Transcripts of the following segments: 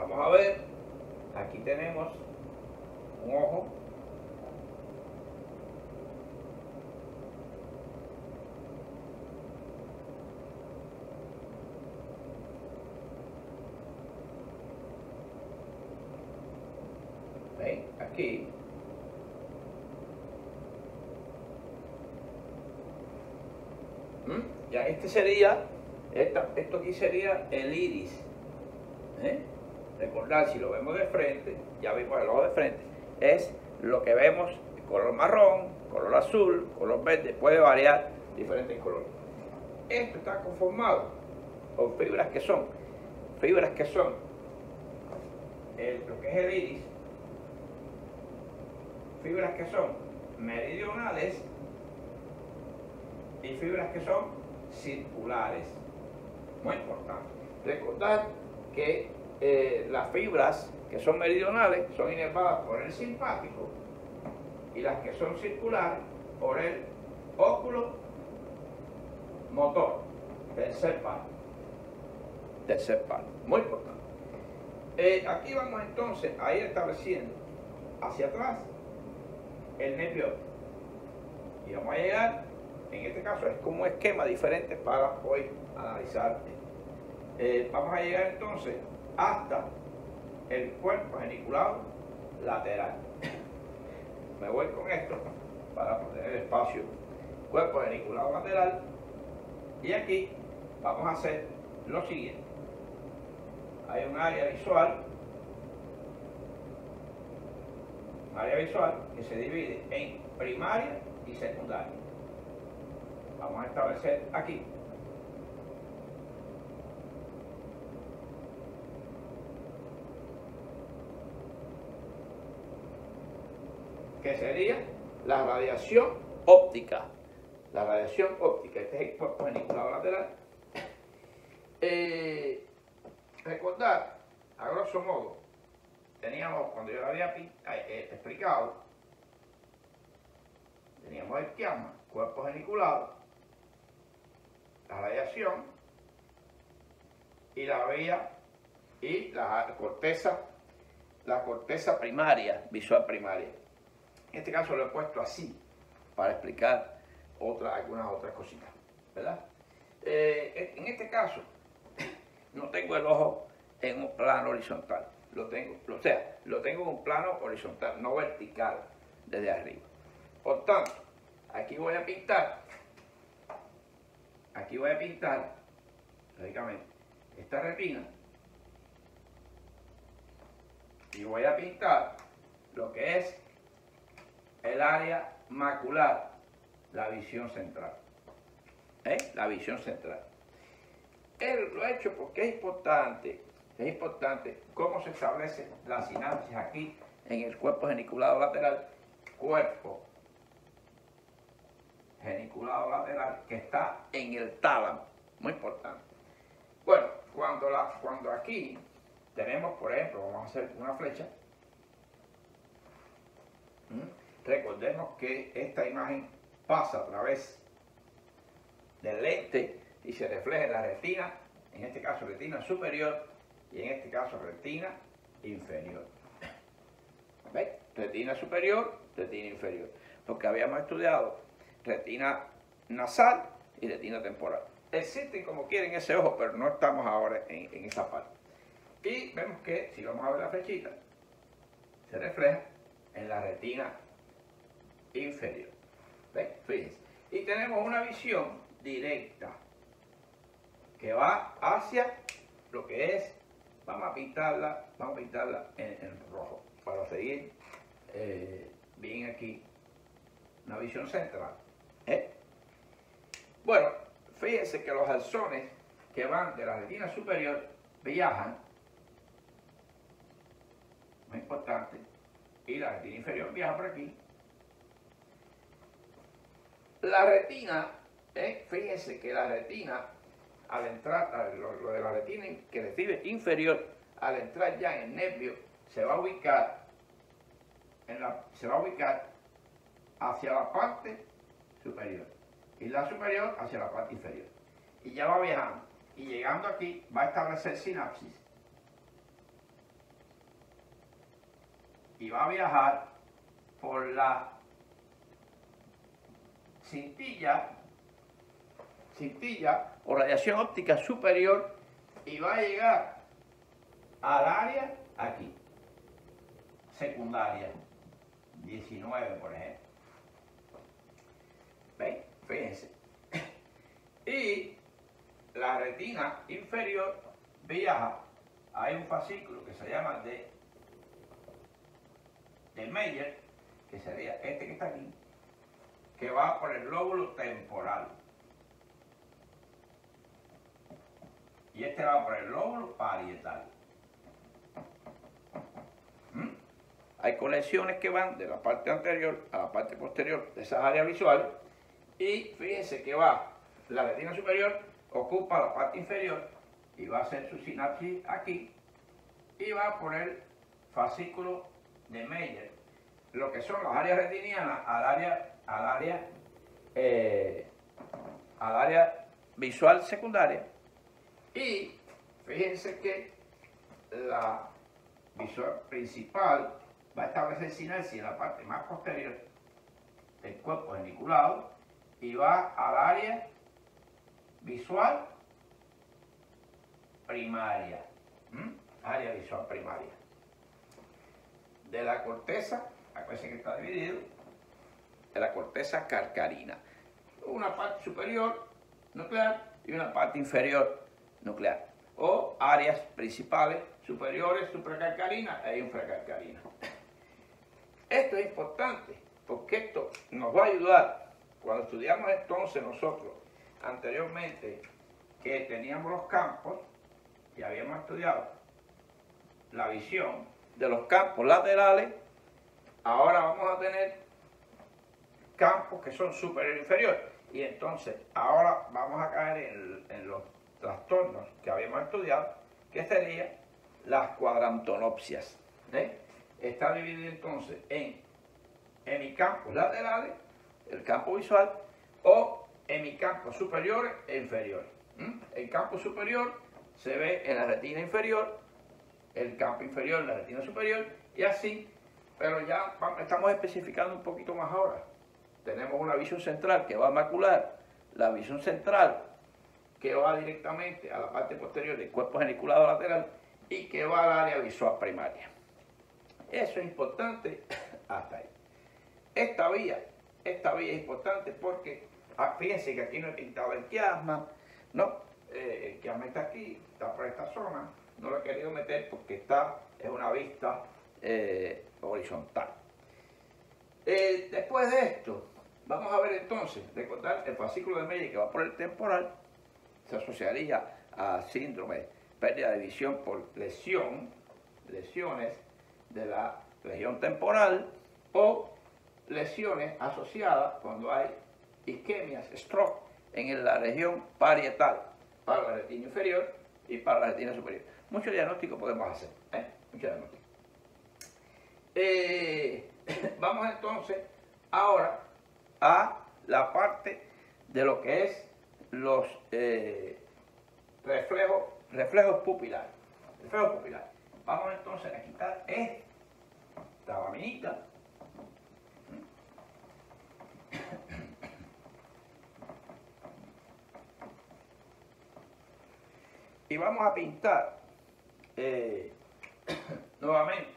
Vamos a ver, aquí tenemos un ojo. ¿Ven? Aquí. Ya este sería, esto aquí sería el iris. Recordar, si lo vemos de frente, ya vimos el ojo de frente, es lo que vemos, color marrón, color azul, color verde, puede variar diferentes colores. Esto está conformado por fibras que son lo que es el iris, fibras que son meridionales y fibras que son circulares. Muy importante. Recordar que las fibras que son meridionales son inervadas por el simpático y las que son circulares por el óculo motor, tercer palo. Muy importante. Aquí vamos entonces a ir estableciendo hacia atrás el nervio óptico. Y vamos a llegar, en este caso es como un esquema diferente para hoy analizar. Vamos a llegar entonces hasta el cuerpo geniculado lateral. Me voy con esto para tener espacio. Cuerpo geniculado lateral. Y aquí vamos a hacer lo siguiente. Hay un área visual que se divide en primaria y secundaria. Vamos a establecer aquí. Que sería la radiación óptica. La radiación óptica, este es el cuerpo geniculado lateral. Recordar, a grosso modo, teníamos, cuando yo lo había explicado, teníamos el quiasma, cuerpo geniculado, la radiación y la vía y la corteza primaria, visual primaria. En este caso lo he puesto así para explicar algunas otras cositas, ¿verdad? En este caso no tengo el ojo en un plano horizontal, lo tengo en un plano horizontal, no vertical desde arriba. Por tanto, aquí voy a pintar, lógicamente, esta retina y voy a pintar lo que es el área macular, la visión central. La visión central. Lo he hecho porque es importante cómo se establece la sinapsis aquí en el cuerpo geniculado lateral, cuerpo geniculado lateral que está en el tálamo, muy importante. Bueno, cuando aquí tenemos, por ejemplo, vamos a hacer una flecha, recordemos que esta imagen pasa a través del lente y se refleja en la retina, en este caso retina superior y en este caso retina inferior. ¿Veis? Retina superior, retina inferior. Porque habíamos estudiado retina nasal y retina temporal. Existen como quieren ese ojo, pero no estamos ahora en esa parte. Y vemos que, si vamos a ver la flechita, se refleja en la retina inferior. ¿Veis? Fíjense. Y tenemos una visión directa que va hacia lo que es, vamos a pintarla en rojo para seguir bien aquí, una visión central. Bueno, fíjense que los alzones que van de la retina superior viajan, muy importante, y la retina inferior viaja por aquí. La retina, fíjense que la retina, al entrar, lo de la retina que recibe inferior, al entrar ya en el nervio, se va a ubicar hacia la parte superior y la superior hacia la parte inferior. Y ya va viajando y llegando aquí va a establecer sinapsis y va a viajar por la cintilla o radiación óptica superior y va a llegar al área aquí, secundaria, 19 por ejemplo. ¿Ven? Fíjense. Y la retina inferior viaja, hay un fascículo que se llama de Meyer, que sería este que está aquí, que va por el lóbulo temporal. Y este va por el lóbulo parietal. Hay conexiones que van de la parte anterior a la parte posterior de esas áreas visuales. Y fíjense que va, la retina superior ocupa la parte inferior y va a hacer su sinapsis aquí y va por el fascículo de Meyer, lo que son las áreas retinianas al área visual secundaria. Y fíjense que la visual principal va a establecer sinapsis en la parte más posterior del cuerpo geniculado y va al área visual primaria. Área visual primaria. De la corteza, acuérdense que está dividido, de la corteza calcarina. Una parte superior nuclear y una parte inferior nuclear. O áreas principales superiores, supracalcarina e infracalcarina. Esto es importante porque esto nos va a ayudar cuando estudiamos entonces nosotros anteriormente que teníamos los campos y habíamos estudiado la visión de los campos laterales. Ahora vamos a tener campos que son superior e inferior. Y entonces ahora vamos a caer en los trastornos que habíamos estudiado, que serían las cuadrantonopsias. Está dividido entonces en hemicampos laterales, el campo visual, o hemicampos superiores e inferiores. El campo superior se ve en la retina inferior, el campo inferior en la retina superior, y así, pero ya estamos especificando un poquito más ahora. Tenemos una visión central que va a macular, la visión central que va directamente a la parte posterior del cuerpo geniculado lateral y que va al área visual primaria. Eso es importante hasta ahí. Esta vía es importante porque, fíjense que aquí no he pintado el quiasma, ¿no? El quiasma está aquí, está por esta zona, no lo he querido meter porque es una vista horizontal. Después de esto, vamos a ver entonces, recordar el fascículo de Meyer que va por el temporal, se asociaría a síndrome, pérdida de visión por lesiones de la región temporal o lesiones asociadas cuando hay isquemias, stroke, en la región parietal, para la retina inferior y para la retina superior. Mucho diagnóstico podemos hacer, mucho diagnóstico. Vamos entonces ahora a la parte de lo que es los reflejos pupilares. Vamos entonces a quitar esta laminita. Y vamos a pintar nuevamente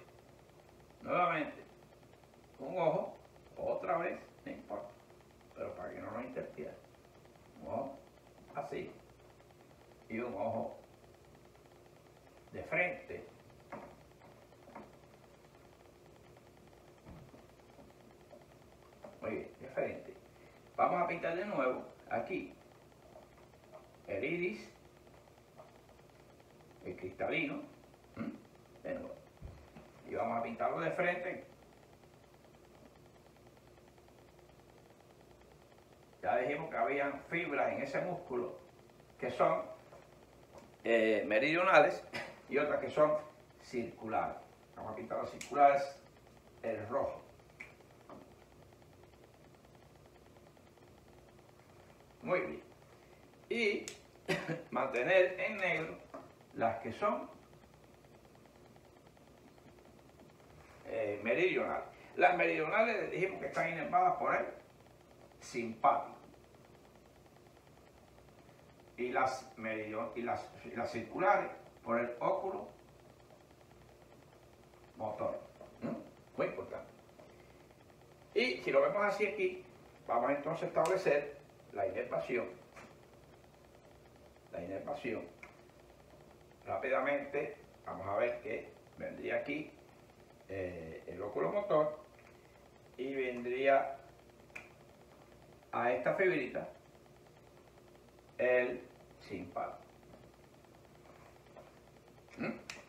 un ojo, otra vez, no importa, pero para que no nos interfiera. Un ojo así y un ojo de frente. Muy bien, de frente. Vamos a pintar de nuevo aquí el iris, el cristalino, de nuevo. Y vamos a pintarlo de frente. Ya dijimos que habían fibras en ese músculo que son meridionales y otras que son circulares. Vamos a pintar las circulares el rojo. Muy bien. Y mantener en negro las que son meridionales. Las meridionales dijimos que están inervadas por el simpático. Y las circulares por el óculo motor. Muy importante. Y si lo vemos así aquí, vamos entonces a establecer la inervación. La inervación. Rápidamente vamos a ver que vendría aquí el óculo motor y vendría a esta fibrita el simpático.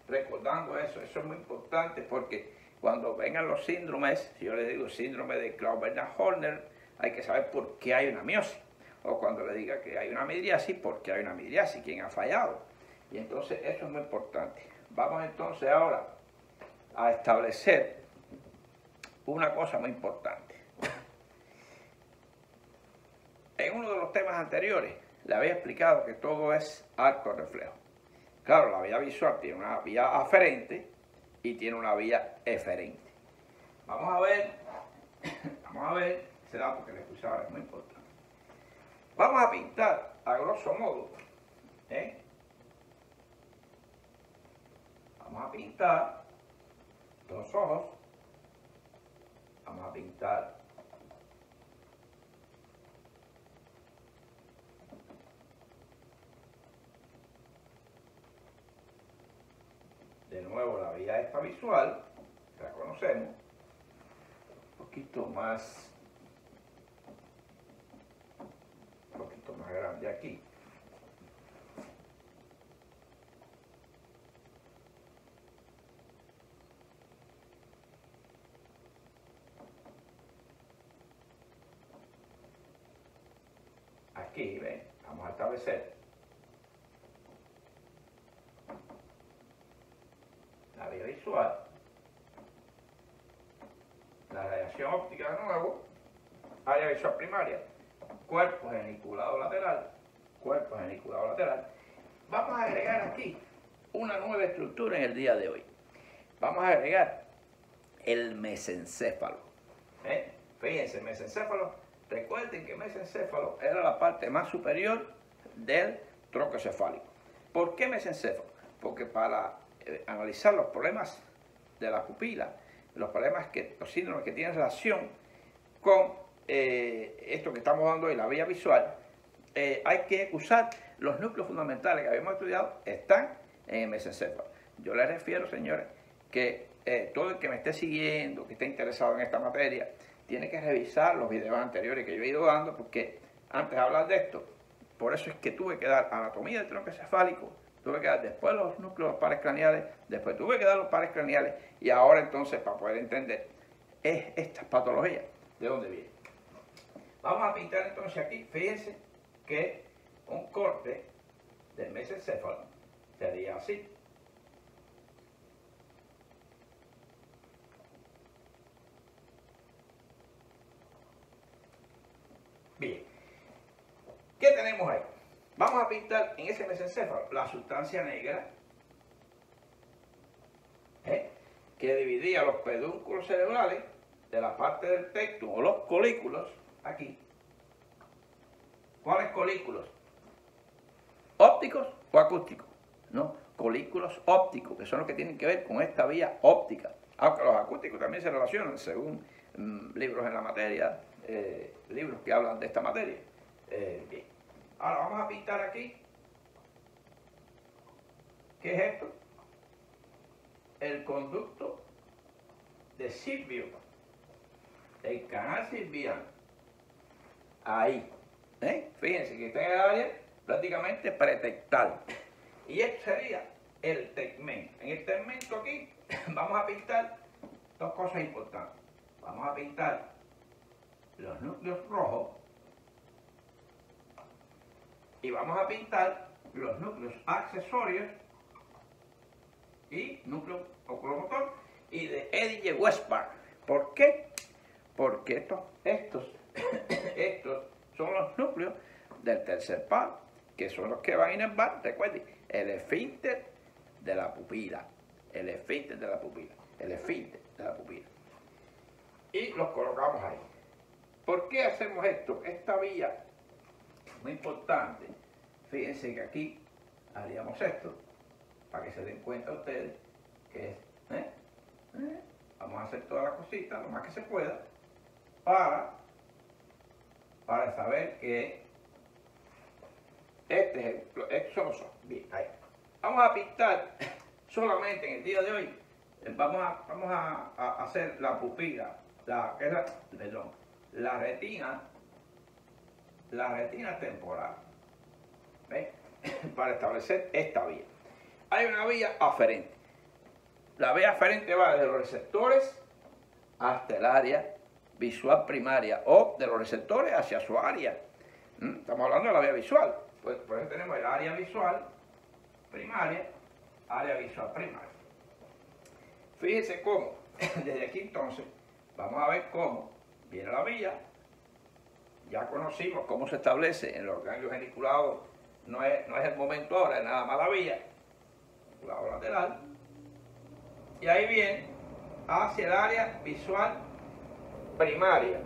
Recordando eso es muy importante porque cuando vengan los síndromes, si yo les digo síndrome de Creutzfeldt-Jakob, hay que saber por qué hay una miosis. O cuando le diga que hay una midriasis, por qué hay una midriasis, quién ha fallado. Y entonces eso es muy importante. Vamos entonces ahora a establecer una cosa muy importante. En uno de los temas anteriores le había explicado que todo es arco reflejo. Claro, la vía visual tiene una vía aferente y tiene una vía eferente. Vamos a ver ese dato que les puse ahora, es muy importante. Vamos a pintar a grosso modo, vamos a pintar dos ojos, vamos a pintar de nuevo la vía esta visual, que la conocemos, un poquito más grande aquí. Aquí, ven, vamos a establecer la vía visual, la radiación óptica de nuevo, área visual primaria, cuerpo geniculado lateral, Vamos a agregar aquí una nueva estructura en el día de hoy. Vamos a agregar el mesencéfalo. Fíjense, el mesencéfalo, recuerden que el mesencéfalo era la parte más superior del tronco cefálico. ¿Por qué mesencéfalo? Porque para analizar los problemas de la pupila, los síndromes que tienen relación con esto que estamos dando hoy, la vía visual, hay que usar los núcleos fundamentales que habíamos estudiado, están en el mesencéfalo. Yo les refiero, señores, que todo el que me esté siguiendo, que esté interesado en esta materia, tiene que revisar los videos anteriores que yo he ido dando, porque antes de hablar de esto, por eso es que tuve que dar anatomía del tronco cefálico, tuve que dar después los núcleos, los pares craneales, después tuve que dar los pares craneales, y ahora entonces, para poder entender estas patologías, ¿de dónde vienen? Vamos a pintar entonces aquí, fíjense que un corte del mesencéfalo sería así. Bien, ¿qué tenemos ahí? Vamos a pintar en ese mesencéfalo la sustancia negra que dividía los pedúnculos cerebrales de la parte del tectum o los colículos aquí. ¿Cuáles colículos? ¿Ópticos o acústicos? No, colículos ópticos, que son los que tienen que ver con esta vía óptica. Aunque los acústicos también se relacionan según libros en la materia, libros que hablan de esta materia. Bien. Ahora vamos a pintar aquí. ¿Qué es esto? El conducto de Silvio, el canal silviano. Ahí. Fíjense que está en el área prácticamente pretectal. Y esto sería el tegmento. En el tegmento aquí vamos a pintar dos cosas importantes. Vamos a pintar los núcleos rojos y vamos a pintar los núcleos accesorios y núcleo oculomotor y de Edige-Westphal. ¿Por qué? Porque estos son los núcleos del tercer par, que son los que van a inervar, recuerden, el esfínter de la pupila. El esfínter de la pupila. y los colocamos ahí. ¿Por qué hacemos esto? Esta vía, muy importante, fíjense que aquí haríamos esto, para que se den cuenta ustedes, que es, vamos a hacer todas las cositas, lo más que se pueda, para saber que este ejemplo, estos son, bien, ahí. Vamos a pintar solamente en el día de hoy, vamos a hacer la pupila, la retina temporal, ¿ves? Para establecer esta vía. Hay una vía aferente. La vía aferente va desde los receptores hasta el área visual primaria o de los receptores hacia su área. Estamos hablando de la vía visual. Por eso tenemos el área visual primaria, área visual primaria. Fíjense cómo, desde aquí entonces, vamos a ver cómo viene la vía. Ya conocimos cómo se establece en los ganglios geniculados. No es el momento ahora, es nada más la vía. Geniculado lateral. Y ahí viene hacia el área visual primaria.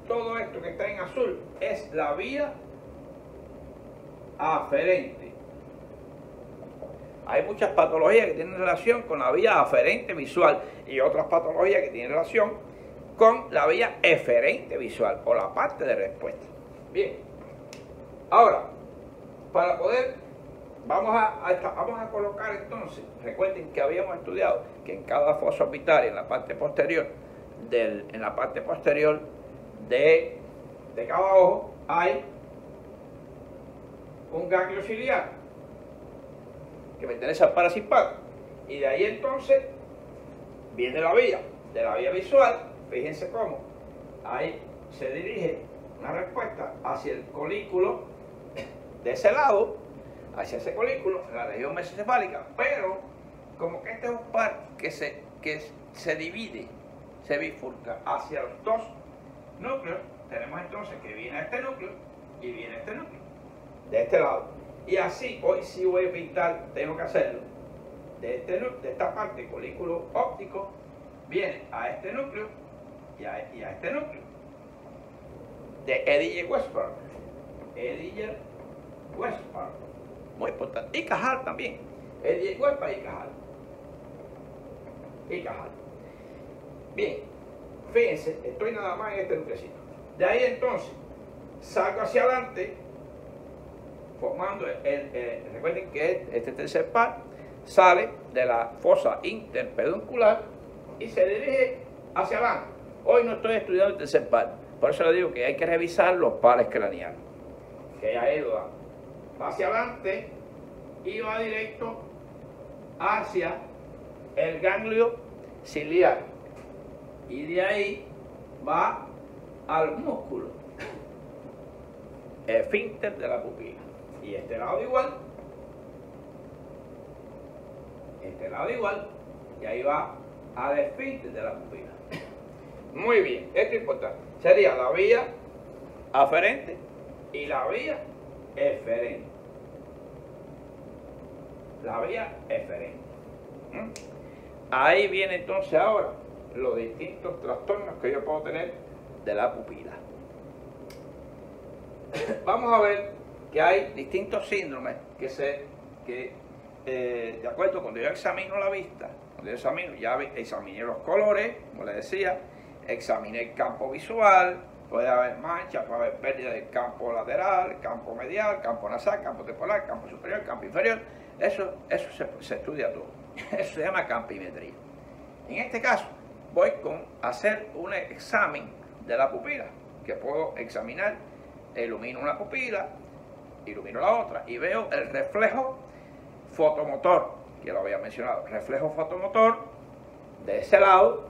Todo esto que está en azul es la vía aferente. Hay muchas patologías que tienen relación con la vía aferente visual y otras patologías que tienen relación con la vía eferente visual o la parte de respuesta. Bien, ahora, para poder, vamos a colocar entonces, recuerden que habíamos estudiado que en cada fosa orbitaria, en la parte posterior de cada ojo, hay un ganglio ciliar que pertenece al parasimpático, y de ahí entonces viene la vía, de la vía visual. Fíjense cómo ahí se dirige una respuesta hacia el colículo de ese lado, hacia ese colículo, en la región mesocefálica, pero como que este es un par que se divide, se bifurca hacia los dos núcleos, tenemos entonces que viene este núcleo y viene este núcleo, de este lado. Y así, hoy sí voy a pintar, tengo que hacerlo, de esta parte, colículo óptico, viene a este núcleo y a este núcleo. De Edinger-Westphal. Edinger-Westphal. Muy importante. Y Cajal también. Edinger-Westphal y Cajal. Bien. Fíjense, estoy nada más en este nuclecito. De ahí entonces, salgo hacia adelante, formando recuerden que este tercer par sale de la fosa interpeduncular y se dirige hacia adelante. Hoy no estoy estudiando el tercer par, por eso le digo que hay que revisar los pares craneales. Que ya he ido hacia adelante y va directo hacia el ganglio ciliar. Y de ahí va al músculo esfínter de la pupila. Y este lado igual. Este lado igual. Y ahí va al esfínter de la pupila. Muy bien, esto es importante. Sería la vía aferente y la vía eferente. La vía eferente. Ahí viene entonces ahora los distintos trastornos que yo puedo tener de la pupila. Vamos a ver que hay distintos síndromes que de acuerdo, cuando yo examino la vista, cuando yo examino, ya examiné los colores, como les decía, examiné el campo visual, puede haber manchas, puede haber pérdida del campo lateral, campo medial, campo nasal, campo temporal, campo superior, campo inferior. Eso se estudia todo. Eso se llama campimetría. En este caso, voy a hacer un examen de la pupila, que puedo examinar, ilumino una pupila, ilumino la otra y veo el reflejo fotomotor, que lo había mencionado, reflejo fotomotor de ese lado.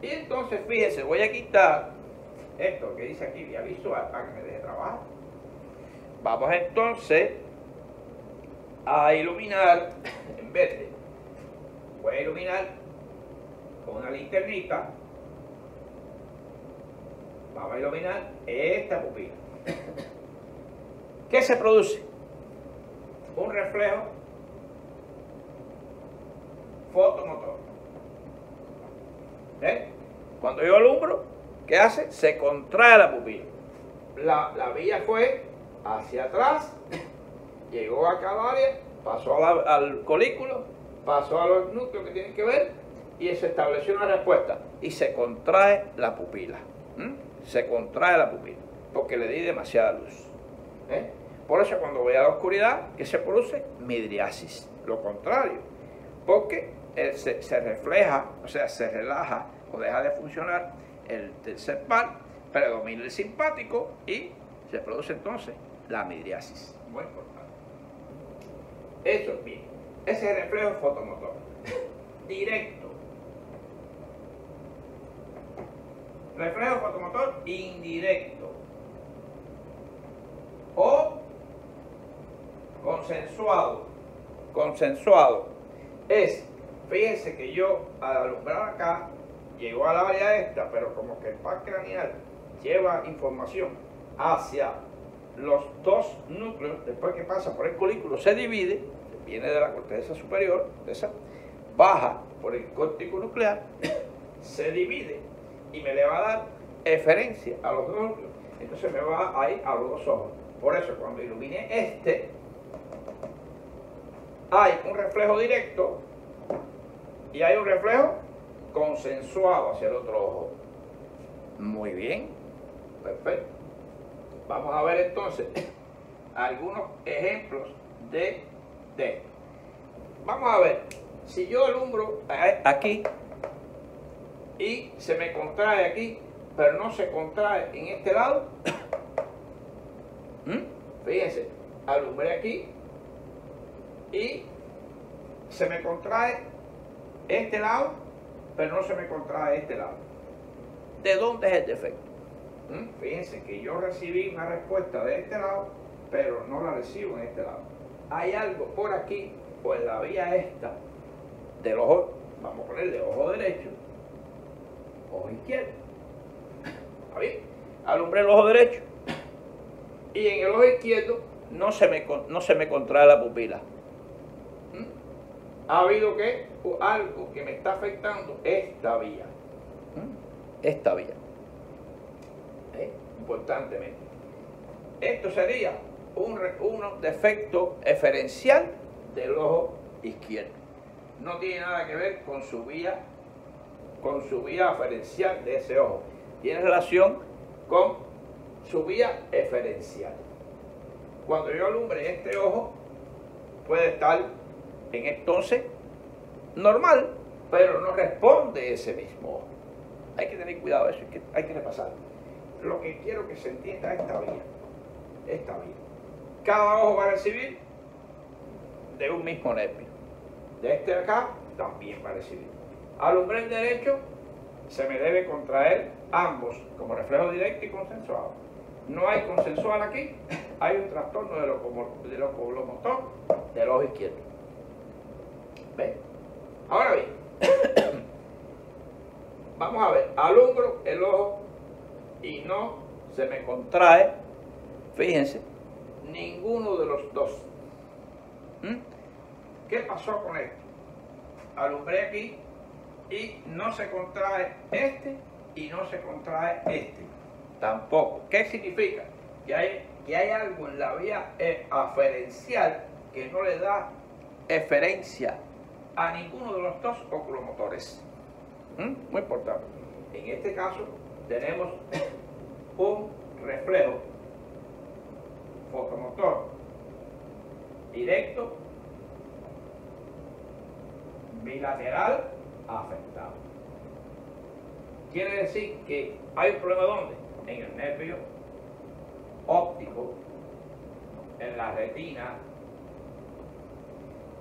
Y entonces, fíjense, voy a quitar esto que dice aquí, vía visual, para que me deje trabajar. Vamos entonces a iluminar, en verde, voy a iluminar con una linternita, vamos a iluminar esta pupila. ¿Qué se produce? Un reflejo fotomotor. ¿Ven? Cuando yo alumbro, ¿qué hace? Se contrae la pupila. La vía fue hacia atrás, llegó acá al área, pasó al colículo, pasó a los núcleos que tienen que ver y se estableció una respuesta y se contrae la pupila. Se contrae la pupila porque le di demasiada luz. Por eso cuando voy a la oscuridad, ¿qué se produce? Midriasis. Lo contrario, porque se refleja, o sea, se relaja o deja de funcionar el tercer par, predomina el simpático y se produce entonces la midriasis. Muy importante. Eso es bien. Ese es el reflejo fotomotor. Directo. Reflejo fotomotor indirecto. O consensuado. Consensuado. Es, fíjense que yo al alumbrar acá, llegó al área esta, pero como que el par craneal lleva información hacia los dos núcleos, después que pasa por el colículo, se divide, viene de la corteza superior, baja por el córtico nuclear, se divide y me le va a dar eferencia a los dos núcleos. Entonces me va a ir a los dos ojos. Por eso cuando ilumine este, hay un reflejo directo y hay un reflejo consensuado hacia el otro ojo. Muy bien, perfecto. Vamos a ver entonces algunos ejemplos de esto. Vamos a ver, si yo alumbro aquí y se me contrae aquí, pero no se contrae en este lado, fíjense, alumbré aquí y se me contrae este lado, pero no se me contrae este lado. ¿De dónde es el defecto? Fíjense que yo recibí una respuesta de este lado, pero no la recibo en este lado. Hay algo por aquí, o en la vía esta, del ojo, vamos a ponerle ojo derecho, ojo izquierdo. ¿Está bien? Alumbré el ojo derecho y en el ojo izquierdo no se me contrae la pupila. Ha habido algo que me está afectando esta vía. Esta vía. Importantemente. Esto sería un defecto eferencial del ojo izquierdo. No tiene nada que ver con su vía eferencial de ese ojo. Tiene relación con su vía eferencial. Cuando yo alumbre este ojo, puede estar en entonces normal, pero no responde ese mismo ojo. Hay que tener cuidado de eso, hay que repasar. Lo que quiero que se entienda es esta vía. Cada ojo va a recibir de un mismo nervio. De este de acá también va a recibir. Alumbré el derecho, se me debe contraer ambos, como reflejo directo y consensuado. No hay consensual aquí, hay un trastorno de locomotor del ojo izquierdo. ¿Ven? Ahora bien, vamos a ver, alumbro el ojo y no se me contrae, fíjense, ninguno de los dos. ¿Qué pasó con esto? Alumbré aquí y no se contrae este y no se contrae este. Tampoco. ¿Qué significa? Que hay algo en la vía aferencial que no le da eferencia a ninguno de los dos oculomotores. Muy importante. En este caso tenemos un reflejo fotomotor directo bilateral afectado. Quiere decir que hay un problema ¿dónde? En el nervio óptico, en la retina,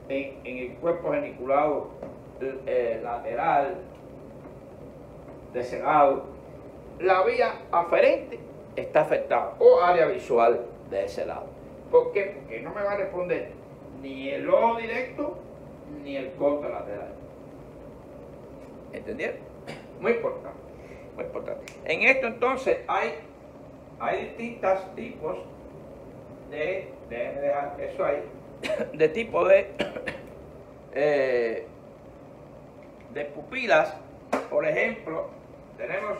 en el cuerpo geniculado lateral, de ese lado. La vía aferente está afectada, o área visual de ese lado. ¿Por qué? Porque no me va a responder ni el ojo directo ni el contralateral. ¿Entendieron? Muy importante, muy importante. En esto entonces hay distintos tipos de dejar eso ahí, de tipo de pupilas. Por ejemplo, tenemos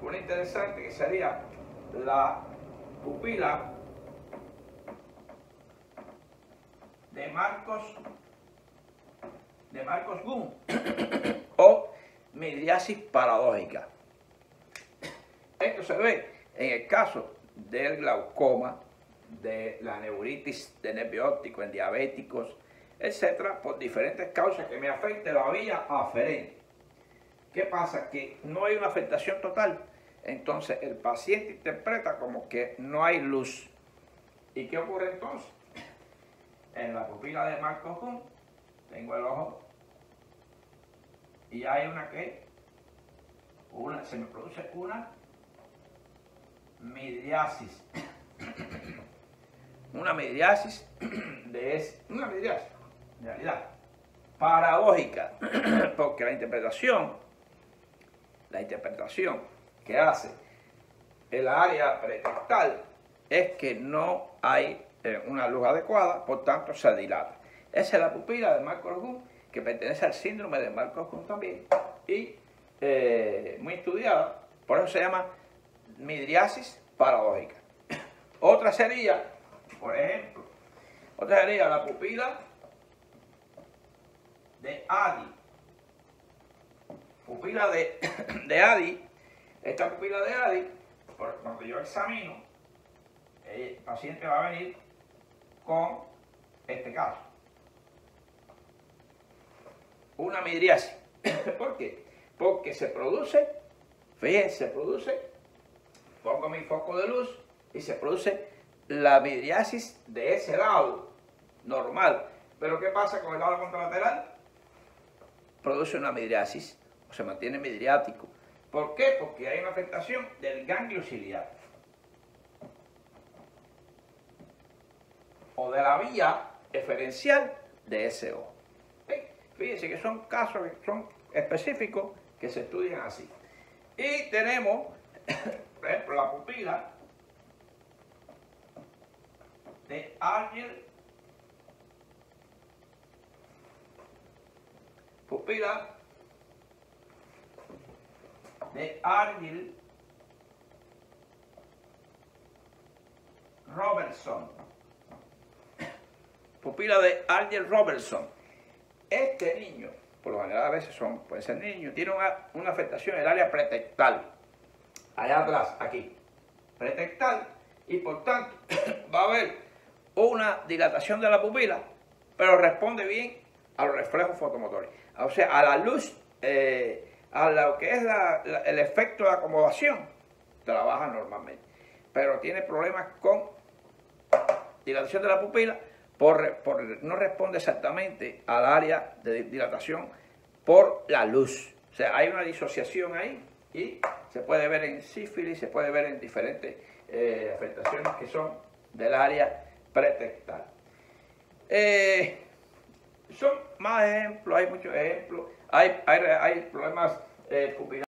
una interesante que sería la pupila de Marcos-Gunn o midriasis paradójica. Esto se ve en el caso del glaucoma, de la neuritis de nervio óptico en diabéticos, etcétera, por diferentes causas que me afecten la vía aferente. ¿Qué pasa? Que no hay una afectación total. Entonces el paciente interpreta como que no hay luz. ¿Y qué ocurre entonces? En la pupila de Marcos-Gunn tengo el ojo y hay se me produce una midriasis. Una midriasis en realidad paradójica, porque la interpretación que hace el área pretectal es que no hay una luz adecuada, por tanto se dilata. Esa es la pupila de Marcos-Gunn, que pertenece al síndrome de Marcos-Gunn también, y muy estudiada, por eso se llama midriasis paradójica. Otra sería, por ejemplo, la pupila de Addy. Pupila de Addy, esta pupila de Addy, cuando yo examino, el paciente va a venir con este caso. Una midriasis. ¿Por qué? Porque se produce, fíjense, pongo mi foco de luz y se produce la midriasis de ese lado, normal. Pero ¿qué pasa con el lado contralateral? Produce una midriasis, o se mantiene midriático. ¿Por qué? Porque hay una afectación del ganglio ciliar, o de la vía eferencial de ese ojo. Fíjense que son casos que son específicos que se estudian así. Y tenemos, por ejemplo, la pupila de Argyll, Robertson. Pupila de Argyll Robertson. Este niño, por lo general a veces puede ser niño, tiene una afectación en el área pretectal, allá atrás, aquí, pretectal, y por tanto va a haber una dilatación de la pupila, pero responde bien a los reflejos fotomotores, o sea, a la luz, a lo que es el efecto de acomodación, trabaja normalmente, pero tiene problemas con dilatación de la pupila, no responde exactamente al área de dilatación por la luz. O sea, hay una disociación ahí y se puede ver en sífilis, se puede ver en diferentes afectaciones que son del área pretectal. Son más ejemplos, hay muchos ejemplos, hay problemas pupilares.